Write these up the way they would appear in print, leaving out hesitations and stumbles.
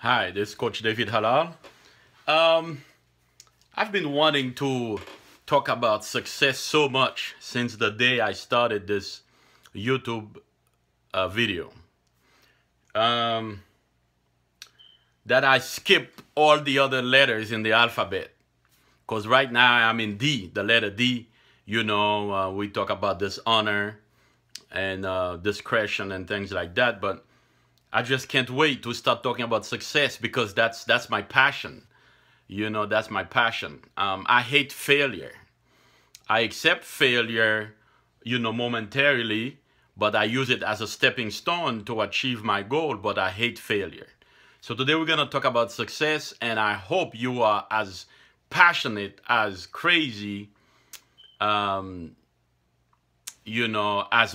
Hi, this is Coach David Halal. Um, I've been wanting to talk about success so much since the day I started this YouTube video um, that I skipped all the other letters in the alphabet. Because right now I'm in D, the letter D. We talk about dishonor and discretion and things like that. But I just can't wait to start talking about success because that's my passion. That's my passion. I hate failure. I accept failure, momentarily, but I use it as a stepping stone to achieve my goal, but I hate failure. So today we're going to talk about success, and I hope you are as passionate, as crazy, as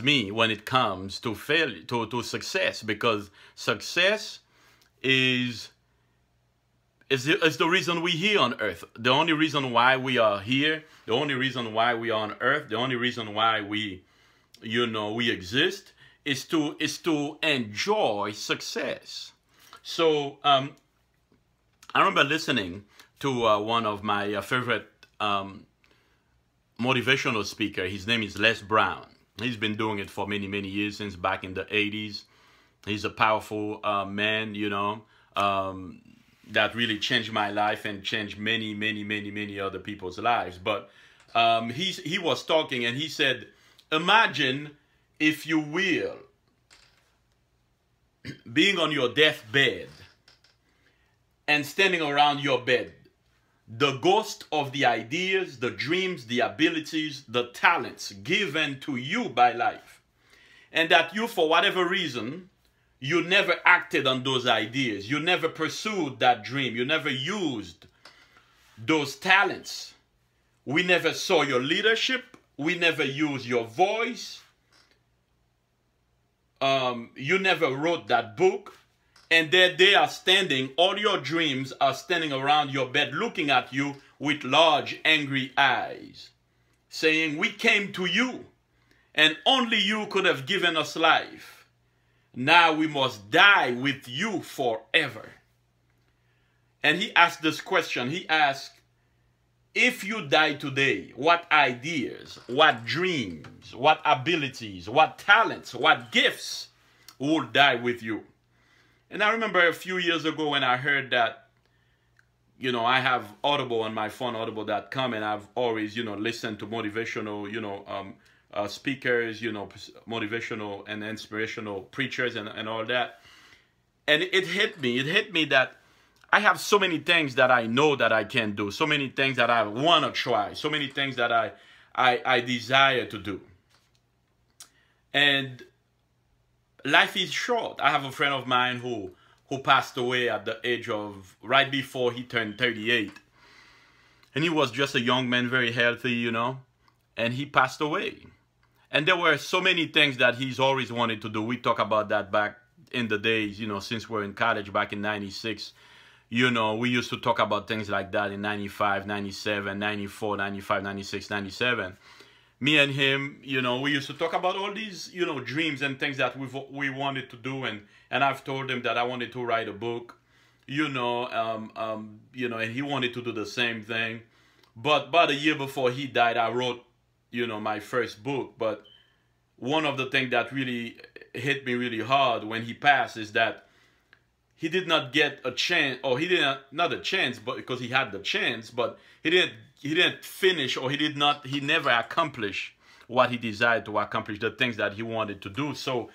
me when it comes to failure, to success, because success is the reason we're here on earth. The only reason why we are here, the only reason why we are on earth, the only reason why we exist is to enjoy success. So I remember listening to one of my favorite motivational speaker. His name is Les Brown. He's been doing it for many, many years, since back in the 80s. He's a powerful man, that really changed my life and changed many, many, many, many other people's lives. But he was talking and he said, imagine, if you will, being on your deathbed and standing around your bed, the ghost of the ideas, the dreams, the abilities, the talents given to you by life, and that you, for whatever reason, you never acted on those ideas. You never pursued that dream. You never used those talents. We never saw your leadership. We never used your voice. You never wrote that book. And there they are standing, all your dreams are standing around your bed looking at you with large, angry eyes, saying, we came to you, and only you could have given us life. Now we must die with you forever. And he asked this question. He asked, if you die today, what ideas, what dreams, what abilities, what talents, what gifts will die with you? And I remember a few years ago when I heard that, I have Audible on my phone, audible.com, and I've always, listened to motivational, speakers, motivational and inspirational preachers and all that. And it hit me that I have so many things that I know that I can do, so many things that I want to try, so many things that I desire to do. And life is short. I have a friend of mine who passed away at the age of, right before he turned 38. And he was just a young man, very healthy, and he passed away. And there were so many things that he's always wanted to do. We talk about that back in the days, since we're in college back in 96. We used to talk about things like that in 95, 97, 94, 95, 96, 97. Me and him, we used to talk about all these, dreams and things that we wanted to do. And I've told him that I wanted to write a book, and he wanted to do the same thing. But about a year before he died, I wrote, my first book. But one of the things that really hit me really hard when he passed is that he did not get a chance, or he didn't, not a chance, but because he had the chance, but he didn't finish, or he never accomplished what he desired to accomplish, the things that he wanted to do. So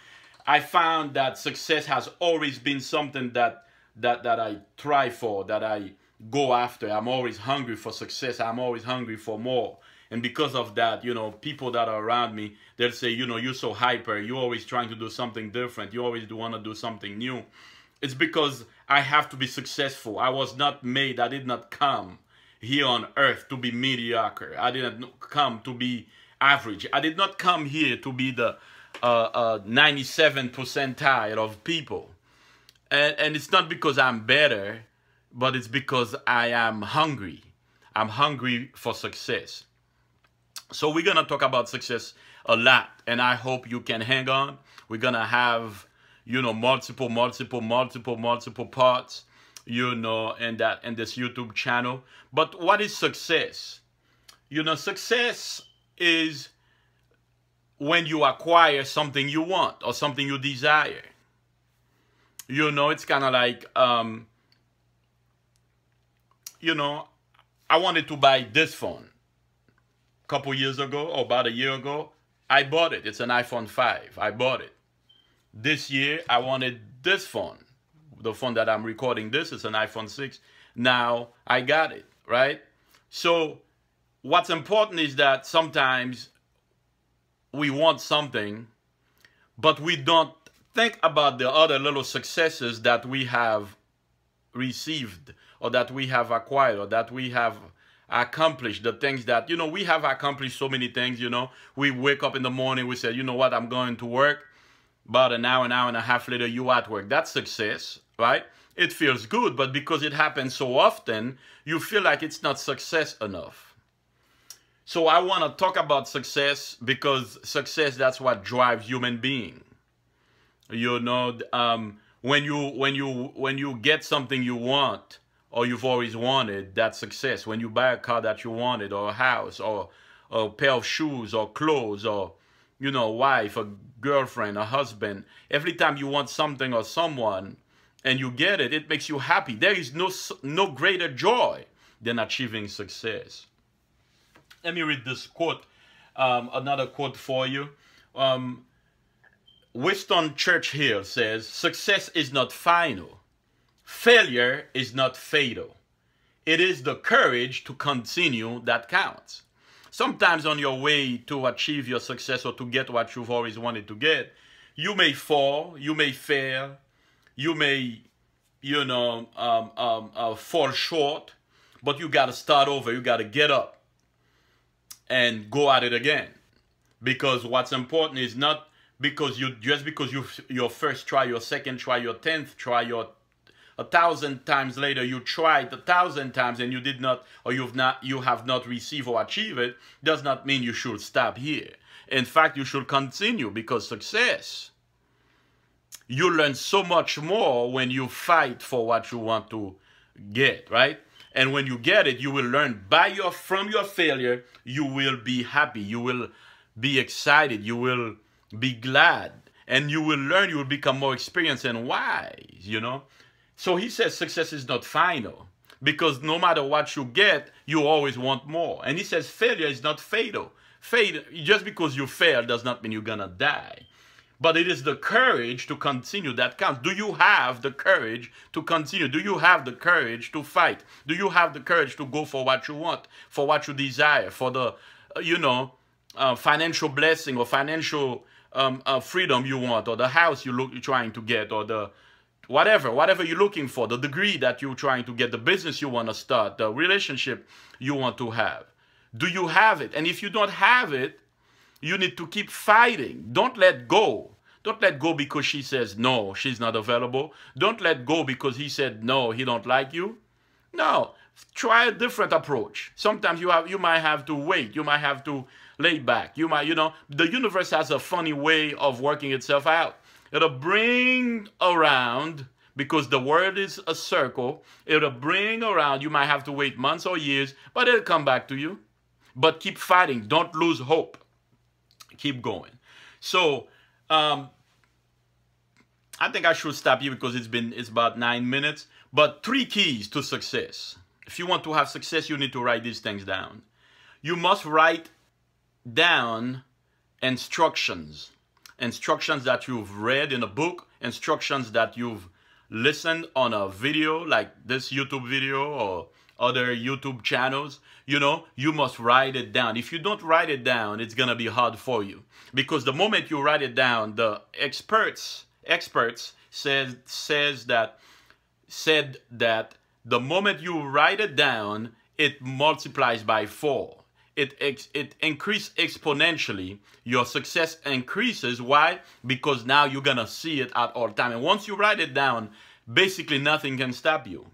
I found that success has always been something that I try for, that I go after. I'm always hungry for success. I'm always hungry for more. And because of that, people that are around me, they'll say, you're so hyper. You're always trying to do something different. You always want to do something new. It's because I have to be successful. I was not made, I did not come here on earth to be mediocre. I didn't come to be average. I did not come here to be the 97 percentile of people. And it's not because I'm better, but it's because I am hungry. I'm hungry for success. So we're going to talk about success a lot, and I hope you can hang on. We're going to have multiple parts. you know, and this YouTube channel. But what is success? You know, success is when you acquire something you want or something you desire. You know, it's kind of like, you know, I wanted to buy this phone a couple years ago, or about a year ago. I bought it. It's an iPhone 5. I bought it. This year, I wanted this phone. The phone that I'm recording this is an iPhone 6. Now, I got it, right? So, what's important is that sometimes we want something, but we don't think about the other little successes that we have received, or that we have acquired, or that we have accomplished. The things that, you know, we have accomplished so many things, you know. We wake up in the morning, we say, you know what, I'm going to work. About an hour and a half later, you at work. That's success, right? It feels good, but because it happens so often, you feel like it's not success enough. So I want to talk about success, because success, that's what drives human being. You know, when you get something you want, or you've always wanted, that's success. When you buy a car that you wanted, or a house, or a pair of shoes, or clothes, or, you know, a wife, a girlfriend, a husband, every time you want something or someone and you get it, it makes you happy. There is no greater joy than achieving success. Let me read this quote, another quote for you. Winston Churchill says, "Success is not final. Failure is not fatal. It is the courage to continue that counts." Sometimes on your way to achieve your success, or to get what you've always wanted to get, you may fall, you may fail, you may, you know, fall short, but you got to start over. You got to get up and go at it again. Because what's important is not because your first try, your second try, your 10th try, your 1,000 times later, you tried 1,000 times and you did not, or you have not received or achieved it, does not mean you should stop here. In fact, you should continue, because success, you learn so much more when you fight for what you want to get, right? And when you get it, you will learn from your failure, you will be happy, you will be excited, you will be glad, and you will learn, you will become more experienced and wise, you know? So he says success is not final, because no matter what you get, you always want more. And he says failure is not fatal. Just because you fail does not mean you're gonna die. But it is the courage to continue that counts. Do you have the courage to continue? Do you have the courage to fight? Do you have the courage to go for what you want, for what you desire, for the, financial blessing or financial freedom you want, or the house you're trying to get, or the whatever you're looking for, the degree that you're trying to get, the business you want to start, the relationship you want to have? Do you have it? And if you don't have it, you need to keep fighting. Don't let go. Don't let go because she says no, she's not available. Don't let go because he said no, he don't like you. No, try a different approach. Sometimes you might have to wait. You might have to lay back. You might, the universe has a funny way of working itself out. It'll bring around, because the world is a circle, it'll bring around, you might have to wait months or years, but it'll come back to you. But keep fighting. Don't lose hope. Keep going. So, I think I should stop here because it's about 9 minutes. But 3 keys to success. If you want to have success, you need to write these things down. You must write down instructions. Instructions that you've read in a book, instructions that you've listened on a video like this YouTube video or other YouTube channels. You must write it down. If you don't write it down, it's going to be hard for you. Because the moment you write it down, the experts said that the moment you write it down, it multiplies by 4. It increases exponentially. Your success increases. Why? Because now you're going to see it at all time. And once you write it down, basically nothing can stop you.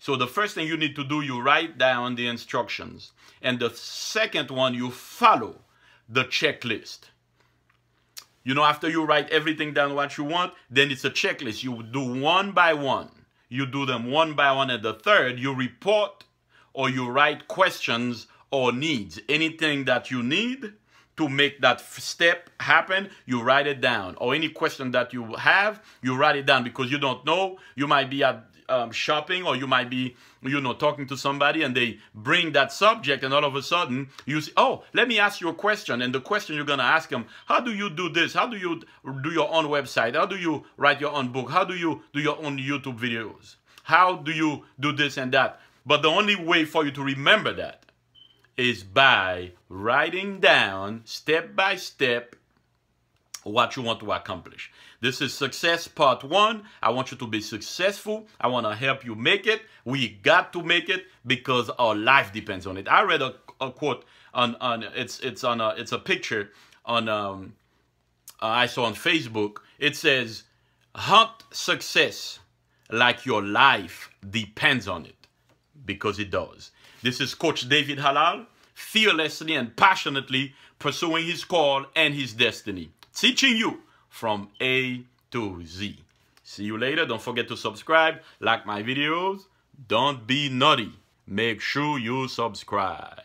So the first thing you need to do, you write down the instructions. And the second one, you follow the checklist. After you write everything down what you want, then it's a checklist. You do one by one. you do them one by one, and the third, you report or you write questions or needs. Anything that you need to make that step happen, you write it down. Or any question that you have, you write it down, because you don't know. You might be at shopping, or you might be, talking to somebody, and they bring that subject, and all of a sudden you say, oh, let me ask you a question. And the question you're going to ask them, how do you do this? How do you do your own website? How do you write your own book? How do you do your own YouTube videos? How do you do this and that? But the only way for you to remember that is by writing down step by step what you want to accomplish. This is success part 1. I want you to be successful. I want to help you make it. We got to make it because our life depends on it. I read a quote on it's a picture on I saw on Facebook. It says, hunt success like your life depends on it, because it does. This is Coach David Halal, fearlessly and passionately pursuing his call and his destiny, teaching you from A to Z. See you later. Don't forget to subscribe, like my videos. Don't be naughty. Make sure you subscribe.